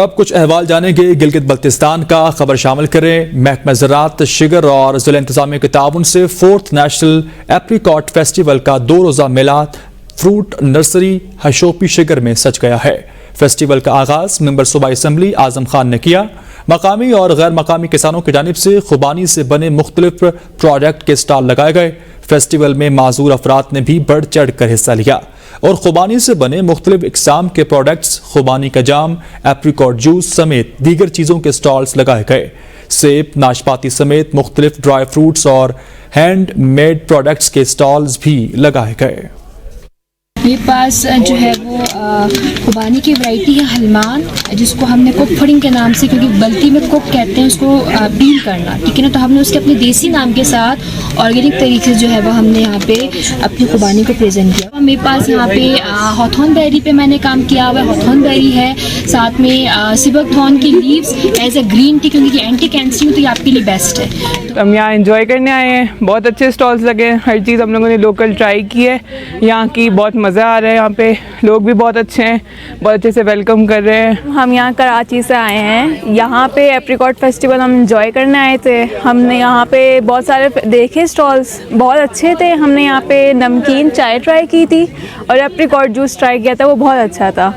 अब कुछ अहवाल जानेंगे गिलगित बल्तिस्तान का। खबर शामिल करें, महकमा ज़राअत, शुगर और ज़िला इंतज़ामिया के ताउन से 4th नेशनल एप्रिकॉट फेस्टिवल का 2 रोज़ा मेला फ्रूट नर्सरी हशोपी शुगर में सज गया है। फेस्टिवल का आगाज मेंबर सूबा असम्बली आजम खान ने किया। मकामी और गैर मकामी किसानों की जानिब से खुबानी से बने मुख्तलिफ प्रोडक्ट के स्टॉल लगाए गए। फेस्टिवल में माजूर अफराद ने भी बढ़ चढ़ कर हिस्सा लिया और खुबानी से बने मुख्तलिफ इकसाम के प्रोडक्ट्स, खुबानी का जाम, एप्रिकॉट जूस समेत दीगर चीज़ों के स्टॉल्स लगाए गए। सेब, नाशपाती समेत मुख्तलिफ ड्राई फ्रूट्स और हैंड मेड प्रोडक्ट्स के स्टॉल्स भी लगाए गए। मेरे पास जो है वो खुबानी की वैरायटी है हलमान, जिसको हमने कुक पुडिंग के नाम से, क्योंकि बल्ती में कुक कहते हैं उसको पील करना, ठीक है ना। तो हमने उसके अपने देसी नाम के साथ ऑर्गेनिक तरीके से जो है वो हमने यहाँ पे अपनी खुबानी को प्रेजेंट किया। मेरे पास यहाँ पे हॉथॉर्न बेरी पे मैंने काम किया हुआ है। हॉथॉर्न बेरी है, साथ में सिबकथॉर्न की leaves as a green tea, क्योंकि ये एंटी कैंसर है तो ये आपके लिए बेस्ट है। हम यहाँ एंजॉय करने आए हैं, बहुत अच्छे स्टॉल्स लगे हैं, हर चीज़ हम लोगों ने लोकल ट्राई की है। यहाँ की बहुत मज़ा आ रहा है, यहाँ पे लोग भी बहुत अच्छे हैं, बहुत अच्छे से वेलकम कर रहे हैं। हम यहाँ कराची से आए हैं, यहाँ पे एप्रिकॉट फेस्टिवल हम एंजॉय करने आए थे। हमने यहाँ पे बहुत सारे देखे स्टॉल्स, बहुत अच्छे थे। हमने यहाँ पे नमकीन चाय ट्राई की थी और एप्रिकॉट जूस ट्राई किया था, वो बहुत अच्छा था।